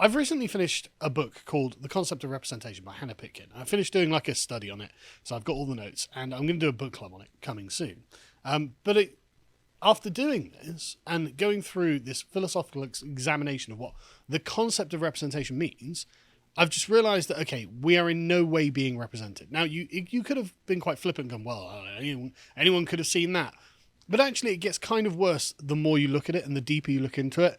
I've recently finished a book called The Concept of Representation by Hannah Pitkin. I finished doing like a study on it, so I've got all the notes, and I'm going to do a book club on it coming soon. After doing this and going through this philosophical examination of what the concept of representation means, I've just realised that, okay, we are in no way being represented. Now, you could have been quite flippant and gone, well, anyone could have seen that. But actually, it gets kind of worse the more you look at it and the deeper you look into it.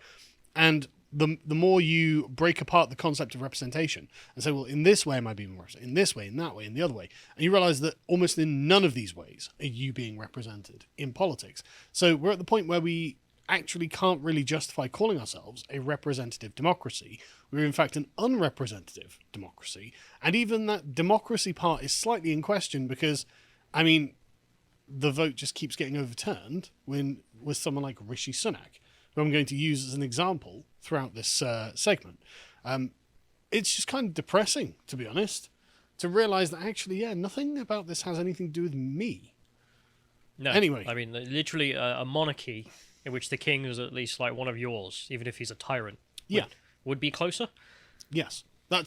And the more you break apart the concept of representation and say, well, in this way am I being represented, in this way, in that way, in the other way. And you realise that almost in none of these ways are you being represented in politics. So we're at the point where we actually can't really justify calling ourselves a representative democracy. We're in fact an unrepresentative democracy. And even that democracy part is slightly in question because, I mean, the vote just keeps getting overturned with someone like Rishi Sunak, who I'm going to use as an example throughout this segment. It's just kind of depressing, to be honest, to realise that actually, nothing about this has anything to do with me. No, anyway. I mean, literally a monarchy in which the king is at least like one of yours, even if he's a tyrant, would be closer. Yes.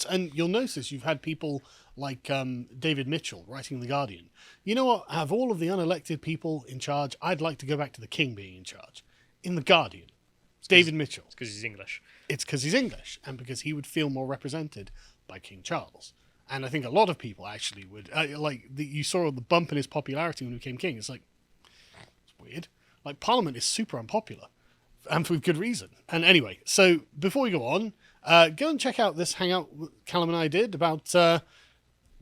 And you'll notice you've had people like David Mitchell writing in The Guardian. You know what? Out of all of the unelected people in charge, I'd like to go back to the king being in charge. In The Guardian. David Mitchell. It's because he's English. It's because he's English, and because he would feel more represented by King Charles. And I think a lot of people actually would. You saw the bump in his popularity when he became king. It's like, it's weird. Like, Parliament is super unpopular, and for good reason. And anyway, so before we go on, go and check out this hangout Callum and I did about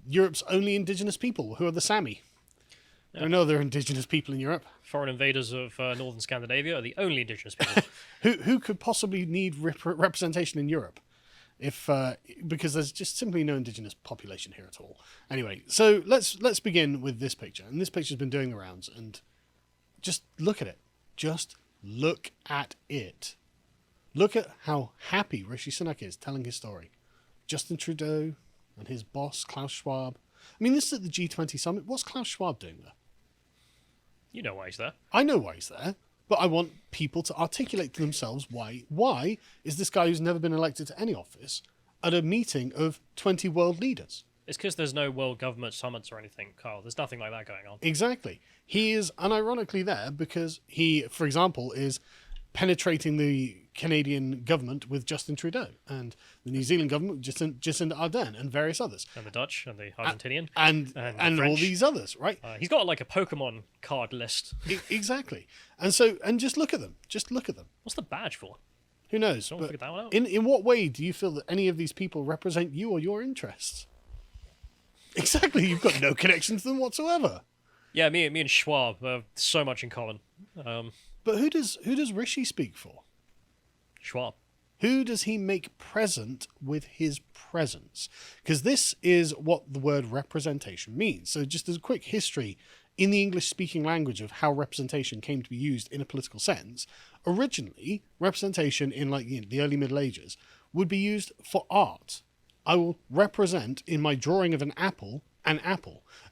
Europe's only indigenous people, who are the Sami. There are no other indigenous people in Europe. Foreign invaders of northern Scandinavia are the only indigenous people. Who could possibly need representation in Europe? Because there's just simply no indigenous population here at all. Anyway, so let's begin with this picture. And this picture's been doing the rounds, and just look at it. Just look at it. Look at how happy Rishi Sunak is telling his story. Justin Trudeau and his boss, Klaus Schwab. I mean, this is at the G20 summit. What's Klaus Schwab doing there? You know why he's there. I know why he's there, but I want people to articulate to themselves why. Why is this guy who's never been elected to any office at a meeting of 20 world leaders? It's because there's no world government summits or anything, Carl. There's nothing like that going on. Exactly. He is unironically there because he, for example, is penetrating the Canadian government with Justin Trudeau and the New Zealand government with Jacinda Ardern and various others. And the Dutch and the Argentinian. And all these others, right? He's got like a Pokemon card list. Exactly. And just look at them. Just look at them. What's the badge for? Who knows? Someone figured that one out? In what way do you feel that any of these people represent you or your interests? Exactly. You've got no connection to them whatsoever. Yeah, me and Schwab have so much in common. But who does Rishi speak for? Schwab. Who does he make present with his presence? Because this is what the word representation means. So just as a quick history, in the English-speaking language of how representation came to be used in a political sense, originally, representation in the early Middle Ages would be used for art. I will represent in my drawing of an apple,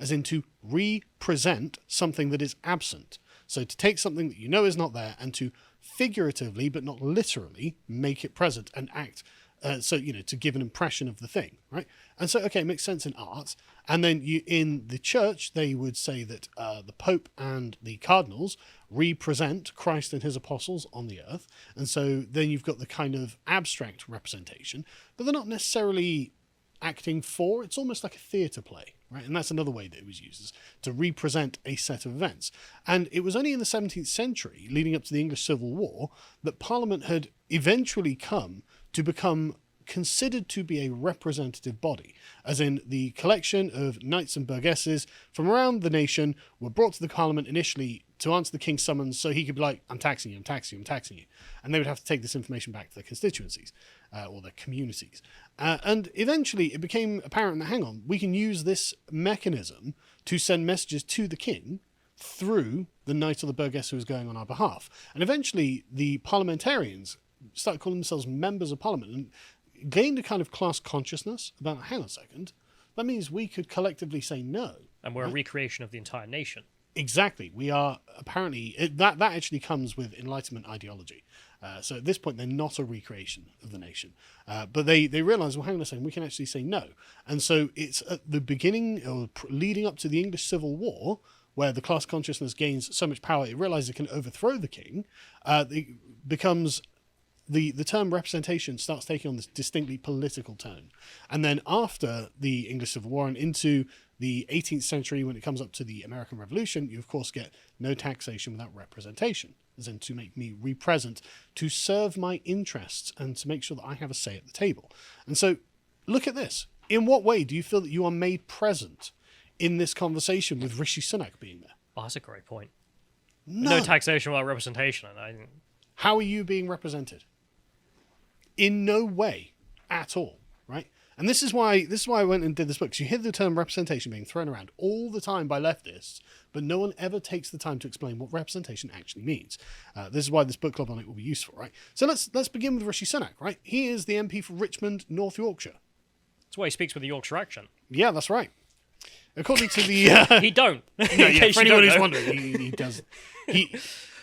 as in to represent something that is absent. So to take something that you know is not there and to figuratively, but not literally, make it present and act, to give an impression of the thing, right? And so, okay, it makes sense in art. And then in the church, they would say that the Pope and the cardinals represent Christ and his apostles on the earth. And so then you've got the kind of abstract representation, but they're not necessarily acting for. It's almost like a theatre play, right? And that's another way that it was used, is to represent a set of events. And it was only in the 17th century, leading up to the English Civil War, that Parliament had eventually come to become considered to be a representative body, as in the collection of knights and burgesses from around the nation were brought to the Parliament initially to answer the king's summons, so he could be like, I'm taxing you, I'm taxing you, I'm taxing you. And they would have to take this information back to their constituencies or their communities. And eventually it became apparent that, hang on, we can use this mechanism to send messages to the king through the knight or the burgess who is going on our behalf. And eventually the parliamentarians started calling themselves members of parliament and gained a kind of class consciousness about, hang on a second, that means we could collectively say no. And we're a recreation of the entire nation. Exactly. We are apparently... That actually comes with Enlightenment ideology. So at this point, they're not a recreation of the nation. But they realise, well, hang on a second, we can actually say no. And so it's at the beginning, or leading up to the English Civil War, where the class consciousness gains so much power, it realises it can overthrow the king. It becomes... The term representation starts taking on this distinctly political tone. And then after the English Civil War and into the 18th century, when it comes up to the American Revolution, you of course get no taxation without representation, as in to make me represent, to serve my interests and to make sure that I have a say at the table. And so look at this. In what way do you feel that you are made present in this conversation with Rishi Sunak being there? Oh, that's a great point. No No taxation without representation. How are you being represented? In no way at all, right? And this is why I went and did this book. 'Cause you hear the term representation being thrown around all the time by leftists, but no one ever takes the time to explain what representation actually means. This is why this book club on it will be useful, right? So let's begin with Rishi Sunak, right? He is the MP for Richmond, North Yorkshire. That's why he speaks with a Yorkshire accent. Yeah, that's right. According to the He don't. no, yeah, for anyone who's know. wondering, he does.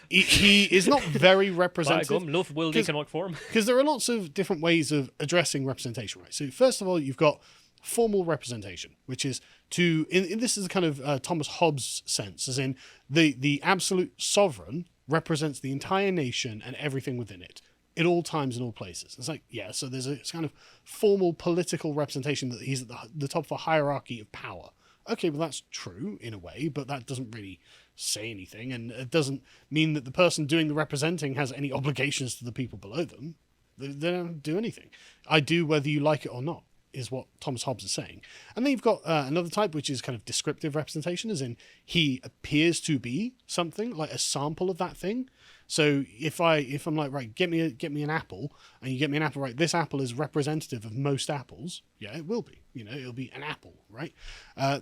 He is not very representative. Love will economic forum. Because there are lots of different ways of addressing representation, right? So first of all, you've got formal representation, which is this is a kind of Thomas Hobbes sense, as in the absolute sovereign represents the entire nation and everything within it, at all times and all places. It's like, yeah, so there's a kind of formal political representation that he's at the top of a hierarchy of power. Okay, well, that's true in a way, but that doesn't really say anything, and it doesn't mean that the person doing the representing has any obligations to the people below them. They don't do anything. I do whether you like it or not, is what Thomas Hobbes is saying. And then you've got another type, which is kind of descriptive representation, as in he appears to be something, like a sample of that thing. So if I'm like, right, get me an apple, and you get me an apple, right, this apple is representative of most apples, yeah, it will be. It'll be an apple, right?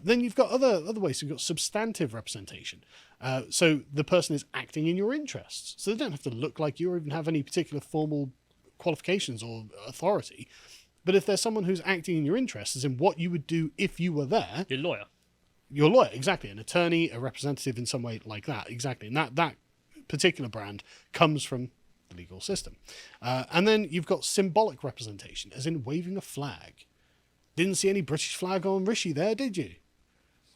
Then you've got other ways. You've got substantive representation. So the person is acting in your interests. So they don't have to look like you or even have any particular formal qualifications or authority. But if there's someone who's acting in your interests, as in what you would do if you were there... Your lawyer. Your lawyer, exactly. An attorney, a representative in some way like that, exactly. And that particular brand comes from the legal system. And then you've got symbolic representation, as in waving a flag. Didn't see any British flag on Rishi there, did you?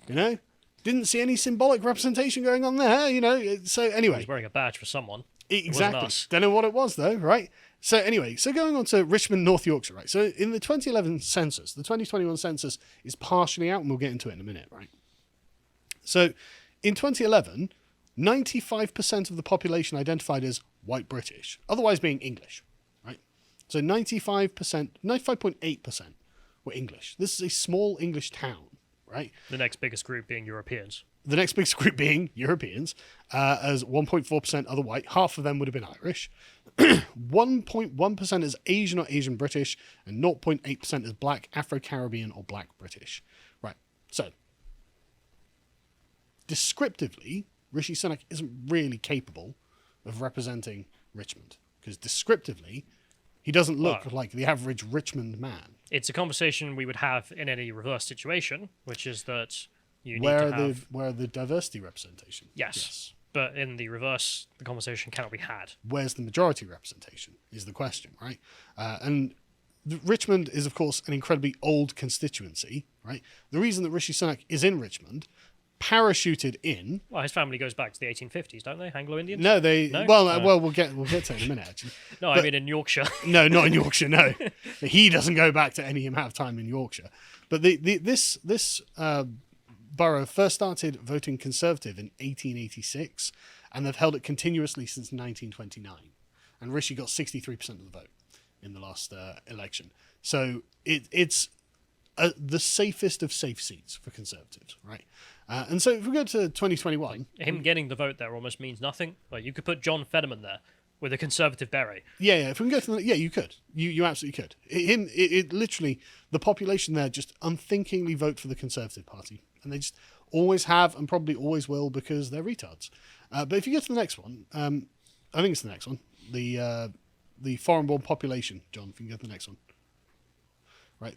Didn't see any symbolic representation going on there, So anyway. He's wearing a badge for someone. Exactly. Don't know what it was though, right? So anyway, going on to Richmond, North Yorkshire, right? So in the 2011 census, the 2021 census is partially out, and we'll get into it in a minute, right? So in 2011, 95% of the population identified as white British, otherwise being English, right? So 95.8% were English. This is a small English town, right? The next biggest group being Europeans. The next biggest group being Europeans, as 1.4% other white. Half of them would have been Irish. 1.1% is Asian or Asian British, and 0.8% is Black, Afro-Caribbean, or Black British. Right, so descriptively, Rishi Sunak isn't really capable of representing Richmond, because descriptively, he doesn't look like the average Richmond man. It's a conversation we would have in any reverse situation, which is that you need where to have... Where the diversity representation? Yes. But in the reverse, the conversation cannot be had. Where's the majority representation is the question, right? And Richmond is, of course, an incredibly old constituency, right? The reason that Rishi Sunak is in Richmond, parachuted in... Well, his family goes back to the 1850s, don't they? Anglo-Indians? No, they... No? Well, we'll get to it in a minute, actually. No, I mean in Yorkshire. No, not in Yorkshire, no. He doesn't go back to any amount of time in Yorkshire. But this borough first started voting Conservative in 1886, and they've held it continuously since 1929. And Rishi got 63% of the vote in the last election. So it's the safest of safe seats for Conservatives, right? And so if we go to 2021... Him getting the vote there almost means nothing. Like, you could put John Fetterman there with a Conservative beret. Yeah, if we can go to you could. You absolutely could. It literally, the population there just unthinkingly vote for the Conservative Party. And they just always have and probably always will because they're retards. But if you go to the next one, I think it's the next one, the foreign-born population, John, if you can go to the next one. Right,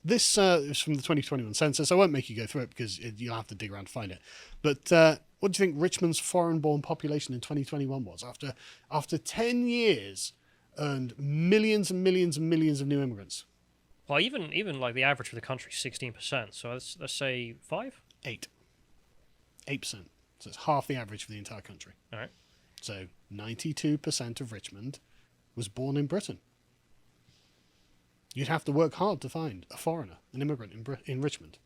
this is from the 2021 census. I won't make you go through it because you'll have to dig around to find it. But what do you think Richmond's foreign-born population in 2021 was? After 10 years, earned millions and millions and millions of new immigrants. Well, even like the average for the country is 16%. So let's say 5? 8%. So it's half the average for the entire country. All right. So 92% of Richmond was born in Britain. You'd have to work hard to find a foreigner, an immigrant in Richmond.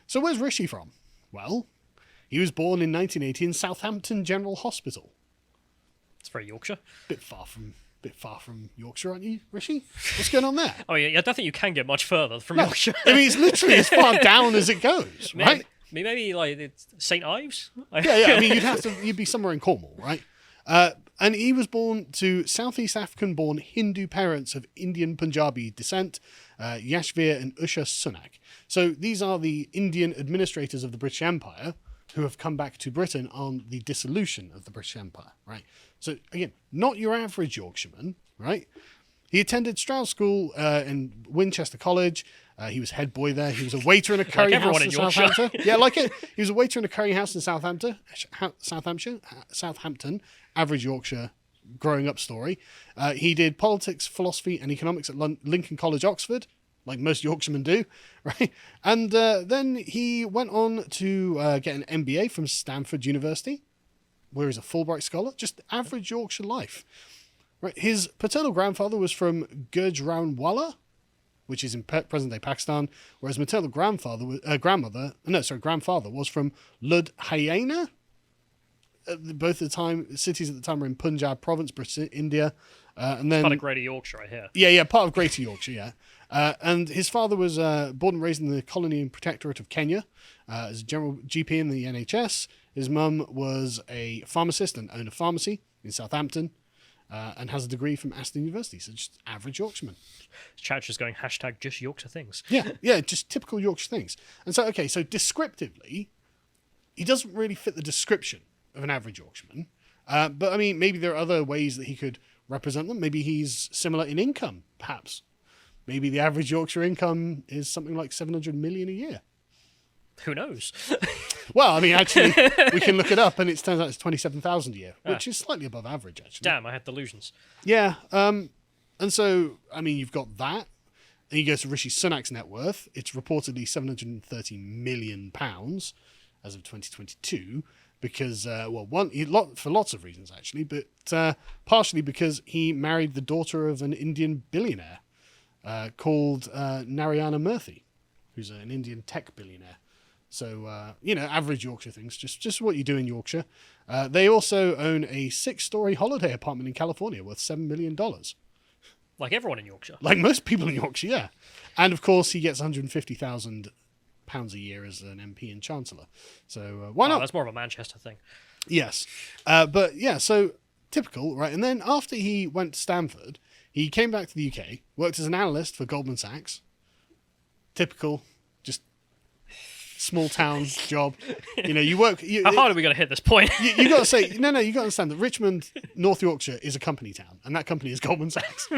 So where's Rishi from? Well, he was born in 1980 in Southampton General Hospital. It's very Yorkshire. Bit far from Yorkshire, aren't you, Rishi? What's going on there? Oh yeah, I don't think you can get much further from Yorkshire. I mean, it's literally as far down as it goes, right? Maybe like it's St Ives. Yeah. I mean, you'd be somewhere in Cornwall, right? And he was born to Southeast African-born Hindu parents of Indian Punjabi descent, Yashvir and Usha Sunak. So these are the Indian administrators of the British Empire who have come back to Britain on the dissolution of the British Empire, right? So again, not your average Yorkshireman, right? He attended Stroud School in Winchester College. He was head boy there. He was a waiter in a curry house in Southampton. Yeah, like it. He was a waiter in a curry house in Southampton. Average Yorkshire growing up story. He did politics, philosophy, and economics at Lincoln College, Oxford, like most Yorkshiremen do, right? And then he went on to get an MBA from Stanford University, where he's a Fulbright scholar. Just average Yorkshire life. Right. His paternal grandfather was from Gujranwala, which is in present-day Pakistan, whereas maternal grandfather was from Ludhiana. Both cities at the time were in Punjab province, British India, and then part of Greater Yorkshire, I hear. Yeah, part of Greater Yorkshire, yeah. And his father was born and raised in the colony and protectorate of Kenya as a general GP in the NHS. His mum was a pharmacist and owned a pharmacy in Southampton. And has a degree from Aston University, so just average Yorkshireman. Chat's just going #just Yorkshire things. Yeah, just typical Yorkshire things. And so, okay, so descriptively, he doesn't really fit the description of an average Yorkshireman. But I mean, maybe there are other ways that he could represent them. Maybe he's similar in income, perhaps. Maybe the average Yorkshire income is something like 700 million a year. Who knows? Well, I mean, actually, we can look it up, and it turns out it's 27,000 a year, which is slightly above average, actually. Damn, I had delusions. Yeah, and so, I mean, you've got that. And you go to Rishi Sunak's net worth. It's reportedly £730 million as of 2022, because, for lots of reasons, actually, but partially because he married the daughter of an Indian billionaire called Narayana Murthy, who's an Indian tech billionaire. So, average Yorkshire things, just what you do in Yorkshire. They also own a 6-story holiday apartment in California worth $7 million. Like everyone in Yorkshire. Like most people in Yorkshire, yeah. And, of course, he gets £150,000 a year as an MP and Chancellor. So, why not? That's more of a Manchester thing. Yes. So typical, right? And then after he went to Stanford, he came back to the UK, worked as an analyst for Goldman Sachs. Typical, just small town job. You work. How hard are we going to hit this point? You got to say no. You got to understand that Richmond, North Yorkshire, is a company town, and that company is Goldman Sachs.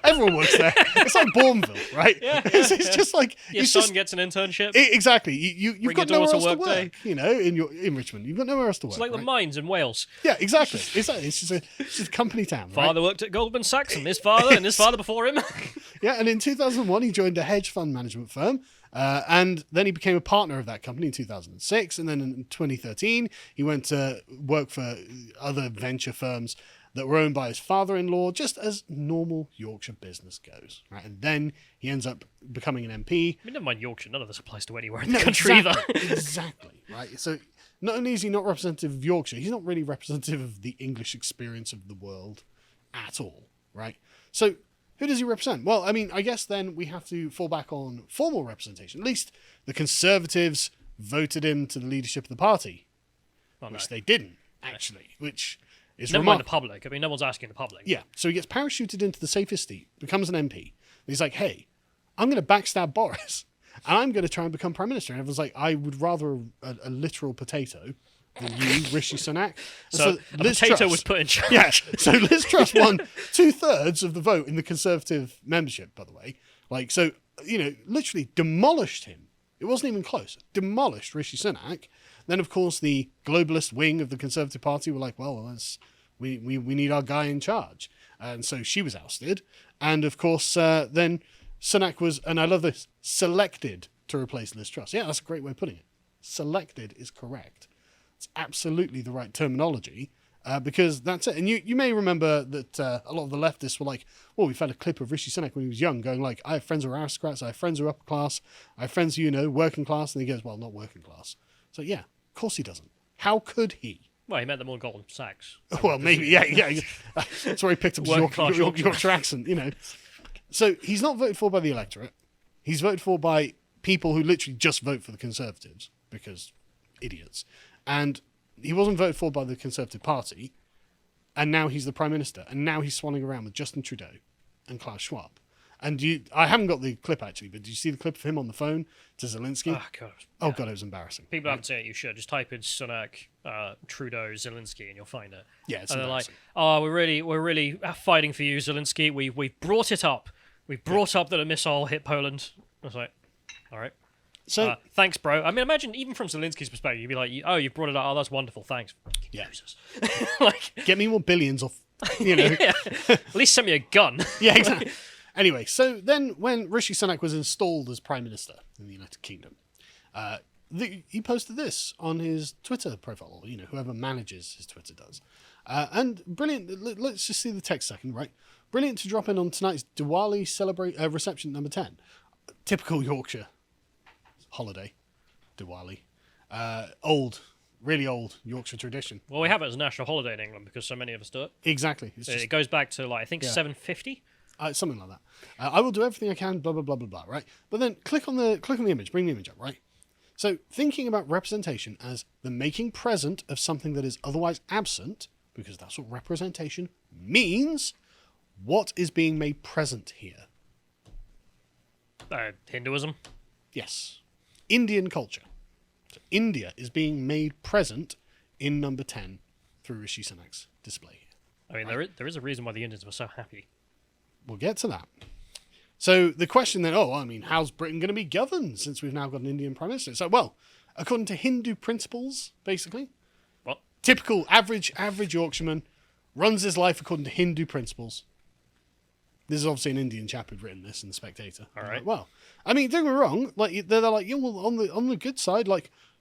Everyone works there. It's like Bourneville, right? Yeah. It's just like your son gets an internship. Exactly. You've got nowhere else to work. Day. In Richmond, you've got nowhere else to work. It's like the mines in Wales. Yeah, exactly. It's just a company town. Father worked at Goldman Sachs, and his father before him. Yeah, and in 2001 he joined a hedge fund management firm. And then he became a partner of that company in 2006. And then in 2013, he went to work for other venture firms that were owned by his father-in-law, just as normal Yorkshire business goes. Right? And then he ends up becoming an MP. I mean, never mind Yorkshire. None of this applies to anywhere in the country either. Exactly. Right. So not only is he not representative of Yorkshire, he's not really representative of the English experience of the world at all. Right. So who does he represent? Well, I mean, I guess then we have to fall back on formal representation. At least the Conservatives voted him to the leadership of the party, which they didn't, actually, which is never mind the public. I mean, no one's asking the public. Yeah, so he gets parachuted into the safest seat, becomes an MP, and he's like, hey, I'm going to backstab Boris, and I'm going to try and become Prime Minister. And everyone's like, I would rather a literal potato than you, Rishi Sunak. So a potato was put in charge. Yeah, so Liz Truss won 2/3 of the vote in the Conservative membership, by the way. literally demolished him. It wasn't even close. Demolished Rishi Sunak. Then, of course, the globalist wing of the Conservative Party were like, well, we need our guy in charge. And so she was ousted. And, of course, then Sunak was, and I love this, selected to replace Liz Truss. Yeah, that's a great way of putting it. Selected is correct. It's absolutely the right terminology. Because that's it. And you may remember that a lot of the leftists were like, well, we've had a clip of Rishi Sunak when he was young going like, I have friends who are aristocrats, I have friends who are upper class, I have friends who, working class. And he goes, well, not working class. So, yeah, of course he doesn't. How could he? Well, he met them all Goldman Sachs. Well, maybe, yeah. That's where he picked up his Yorkshire accent, So he's not voted for by the electorate. He's voted for by people who literally just vote for the Conservatives because idiots. And he wasn't voted for by the Conservative Party, and now he's the Prime Minister, and now he's swanning around with Justin Trudeau and Klaus Schwab. And I haven't got the clip actually, but did you see the clip of him on the phone to Zelensky? Oh, God, it was embarrassing. People haven't seen it, you should. Just type in Sunak, Trudeau, Zelensky, and you'll find it. Yeah, it's and they're like, embarrassing. we're really fighting for you, Zelensky. We've brought it up. We've brought up that a missile hit Poland. I was like, all right. So thanks, bro. I mean, imagine even from Zelensky's perspective, you'd be like, "Oh, you brought it up. Oh, that's wonderful. Thanks." Yeah. Like, get me more billions off. Yeah. At least send me a gun. Yeah, exactly. Anyway, so then when Rishi Sunak was installed as Prime Minister in the United Kingdom, he posted this on his Twitter profile, or whoever manages his Twitter does, and brilliant. Let's just see the text second, right? Brilliant to drop in on tonight's Diwali reception number 10. Typical Yorkshire holiday, Diwali. Really old Yorkshire tradition. Well, we have it as a national holiday in England because so many of us do it. Exactly. It goes back to, I think, 750? Something like that. I will do everything I can, blah, blah, blah, blah, blah, right? But then click on the image, bring the image up, right? So thinking about representation as the making present of something that is otherwise absent, because that's what representation means, what is being made present here? Hinduism? Yes. Indian culture. So India is being made present in number 10 through Rishi Sunak's display here. I mean, there is a reason why the Indians were so happy. We'll get to that. So the question then, how's Britain going to be governed since we've now got an Indian Prime Minister? So, well, according to Hindu principles, basically. What? Typical average Yorkshireman runs his life according to Hindu principles. This is obviously an Indian chap who'd written this in The Spectator. All right. Well, I mean, don't get me wrong. Like they're like, on the good side,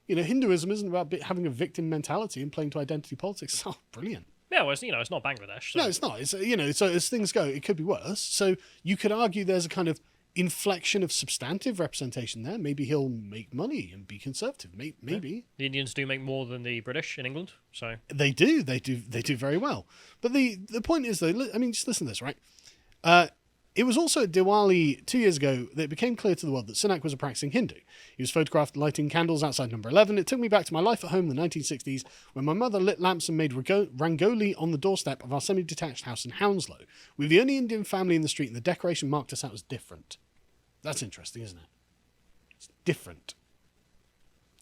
Hinduism isn't about having a victim mentality and playing to identity politics. Oh, brilliant. Yeah, well, it's not Bangladesh. So. No, it's not. It's so as things go, it could be worse. So you could argue there's a kind of inflection of substantive representation there. Maybe he'll make money and be conservative. Maybe. Yeah. The Indians do make more than the British in England, so they do very well. But the point is though, just listen to this, right? It was also at Diwali 2 years ago that it became clear to the world that Sunak was a practicing Hindu. He was photographed lighting candles outside number 11. It took me back to my life at home in the 1960s when my mother lit lamps and made rangoli on the doorstep of our semi-detached house in Hounslow. We were the only Indian family in the street and the decoration marked us out as different. That's interesting, isn't it? It's different.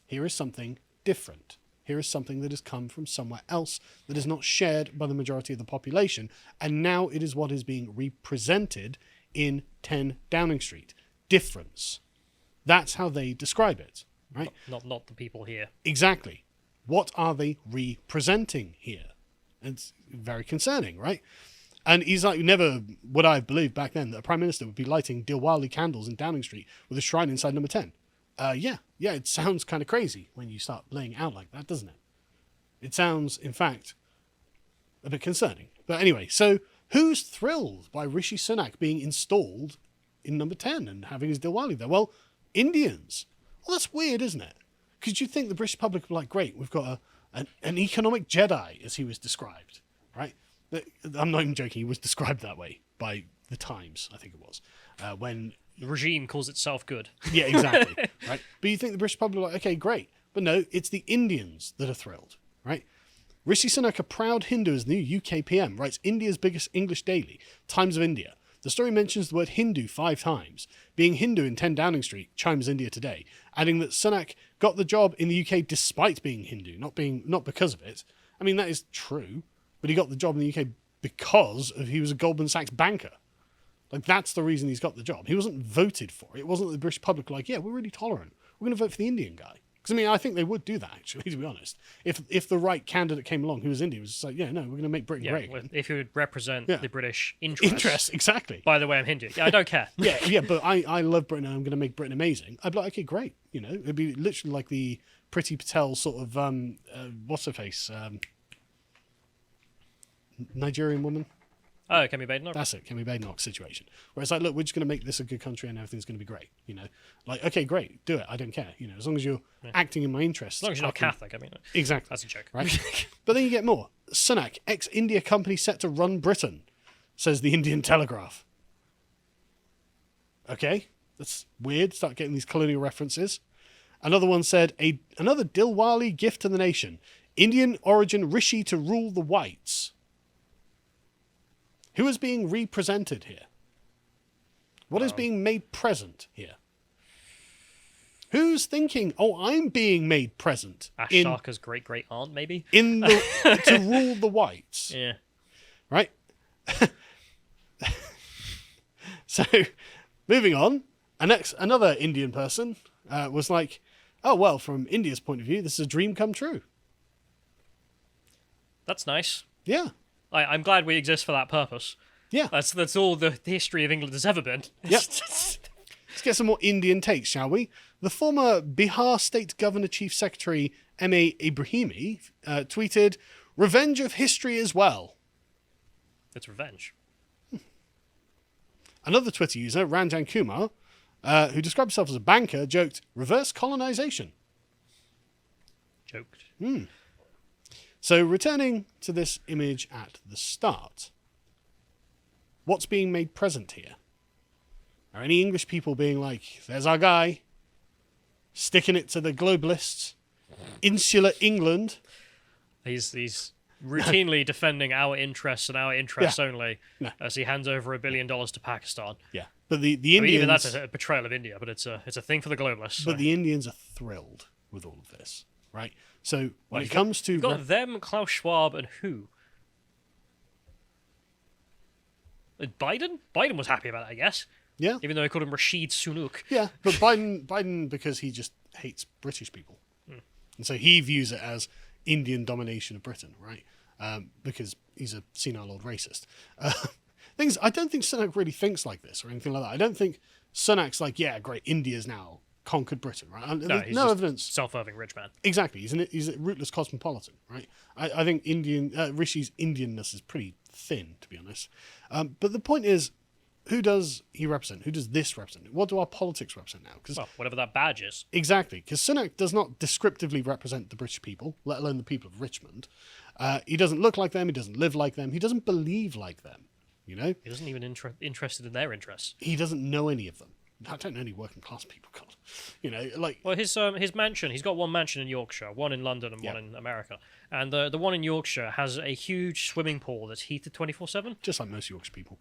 Here is something different. Here is something that has come from somewhere else that is not shared by the majority of the population, and now it is what is being represented in 10 Downing Street. Difference. That's how they describe it, right? Not the people here. Exactly. What are they representing here? It's very concerning, right? And he's like, never would I have believed back then that a Prime Minister would be lighting Diwali candles in Downing Street with a shrine inside number 10. Yeah, it sounds kind of crazy when you start laying it out like that, doesn't it? It sounds, in fact, a bit concerning. But anyway, so who's thrilled by Rishi Sunak being installed in number 10 and having his Diwali there? Well, Indians. Well, that's weird, isn't it? Because you'd think the British public would be like, great, we've got an economic Jedi, as he was described, right? I'm not even joking, he was described that way by the Times, I think it was, when... The regime calls itself good. Yeah, exactly. Right. But you think the British public are like, okay, great. But no, it's the Indians that are thrilled, right? Rishi Sunak, a proud Hindu, is the new UK PM, writes India's biggest English daily, Times of India. The story mentions the word Hindu 5 times. Being Hindu in 10 Downing Street chimes India Today, adding that Sunak got the job in the UK despite being Hindu, not because of it. I mean, that is true, but he got the job in the UK because he was a Goldman Sachs banker. Like, that's the reason he's got the job. He wasn't voted for. It wasn't the British public like, yeah, we're really tolerant. We're going to vote for the Indian guy. Because, I mean, I think they would do that, actually, to be honest. If the right candidate came along who was Indian, it was just like, yeah, no, we're going to make Britain great. Well, if you would represent Yeah. the British interests. Exactly. By the way, I'm Hindu. Yeah, I don't care. yeah, but I love Britain and I'm going to make Britain amazing. I'd be like, okay, great. You know, it'd be literally like the Priti Patel sort of, what's her face? Nigerian woman. Oh, Kemi Badenoch. That's it, Kemi Badenoch situation. Where it's like, look, we're just going to make this a good country and everything's going to be great. You know, like, okay, great, do it. I don't care. You know, as long as you're acting in my interests. As long as you're not Catholic, I mean. Exactly. That's a joke. Right? But then you get more. Sunak, ex-India company set to run Britain, says the Indian Telegraph. Okay, that's weird. Start getting these colonial references. Another one said, another Dilwali gift to the nation. Indian origin Rishi to rule the whites. Who is being represented here? What is being made present here? Who's thinking, oh, I'm being made present? Ashaka's great-great-aunt, maybe? To rule the whites. Yeah. Right? So, moving on. Another Indian person was like, oh, well, from India's point of view, this is a dream come true. That's nice. Yeah. I'm glad we exist for that purpose. Yeah. That's all the history of England has ever been. Yep. Let's get some more Indian takes, shall we? The former Bihar State Governor Chief Secretary M.A. Ibrahimi tweeted, "Revenge of history as well." It's revenge. Another Twitter user, Ranjan Kumar, who described himself as a banker, joked, "Reverse colonization." Joked. So returning to this image at the start, what's being made present here? Are any English people being like, there's our guy, sticking it to the globalists, insular England? He's routinely defending our interests and our interests only as he hands over $1 billion to Pakistan. Yeah. But the Indians... I mean, even that's a betrayal of India, but it's a thing for the globalists. So. But the Indians are thrilled with all of this, right? So when it comes to... You've got them, Klaus Schwab, and who? Biden? Biden was happy about it, I guess. Yeah. Even though he called him Rashid Sunak. Yeah, but Biden because he just hates British people. And so he views it as Indian domination of Britain, right? Because he's a senile old racist. I don't think Sunak really thinks like this or anything like that. I don't think Sunak's like, yeah, great, India's now conquered Britain, right? No, he's no just evidence. Self-serving rich man. Exactly. He's a rootless cosmopolitan, right? I think Rishi's Indianness is pretty thin, to be honest. But the point is, who does he represent? Who does this represent? What do our politics represent now? Well, whatever that badge is. Exactly, because Sunak does not descriptively represent the British people, let alone the people of Richmond. He doesn't look like them. He doesn't live like them. He doesn't believe like them. You know, he doesn't even interested in their interests. He doesn't know any of them. I don't know any working class people. God, you know, like his mansion. He's got one mansion in Yorkshire, one in London, and one in America. And the one in Yorkshire has a huge swimming pool that's heated 24/7. Just like most Yorkshire people.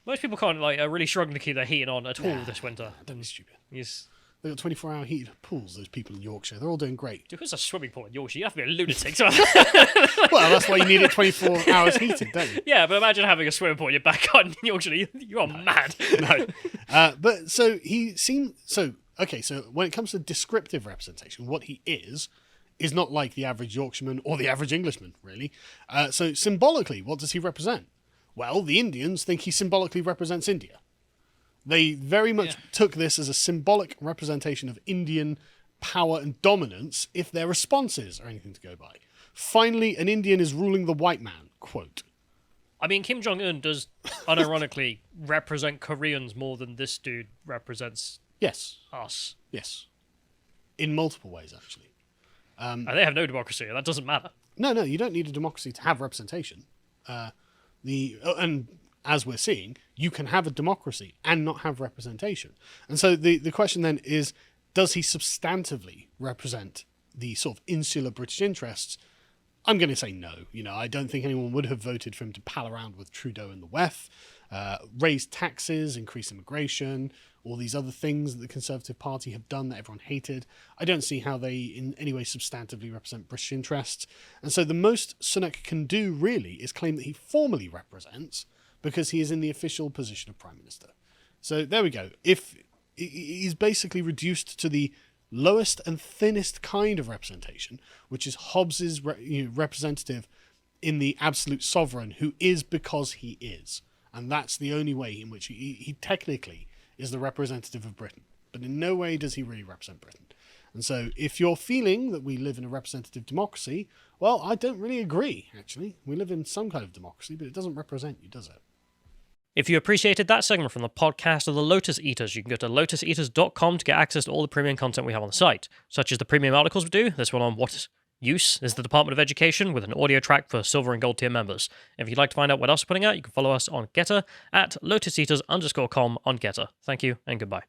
Most people can't are really struggling to keep their heating on at all this winter. Don't be stupid. Yes. They've got 24-hour heated pools, those people in Yorkshire. They're all doing great. Dude, who's a swimming pool in Yorkshire? You have to be a lunatic. Well, that's why you need it 24 hours heated, don't you? Yeah, but imagine having a swimming pool in your backyard in Yorkshire. You are mad. No. But so he seemed... So when it comes to descriptive representation, what he is not like the average Yorkshireman or the average Englishman, really. So symbolically, what does he represent? Well, the Indians think he symbolically represents India. They very much took this as a symbolic representation of Indian power and dominance if their responses are anything to go by. Finally, an Indian is ruling the white man, quote. I mean, Kim Jong-un does unironically represent Koreans more than this dude represents us. Yes. In multiple ways, actually. And they have no democracy. That doesn't matter. No, you don't need a democracy to have representation. And as we're seeing, you can have a democracy and not have representation. And so the question then is, does he substantively represent the sort of insular British interests? I'm going to say no. You know, I don't think anyone would have voted for him to pal around with Trudeau and the WEF, raise taxes, increase immigration, all these other things that the Conservative Party have done that everyone hated. I don't see how they in any way substantively represent British interests. And so the most Sunak can do really is claim that he formally represents, because he is in the official position of Prime Minister. So there we go. If he's basically reduced to the lowest and thinnest kind of representation, which is Hobbes's representative in the absolute sovereign, who is because he is. And that's the only way in which he technically is the representative of Britain. But in no way does he really represent Britain. And so if you're feeling that we live in a representative democracy, well, I don't really agree, actually. We live in some kind of democracy, but it doesn't represent you, does it? If you appreciated that segment from the podcast of the Lotus Eaters, you can go to lotuseaters.com to get access to all the premium content we have on the site, such as the premium articles we do, this one on what use is the Department of Education, with an audio track for silver and gold tier members. If you'd like to find out what else we're putting out, you can follow us on Getter at lotuseaters_com on Getter. Thank you and goodbye.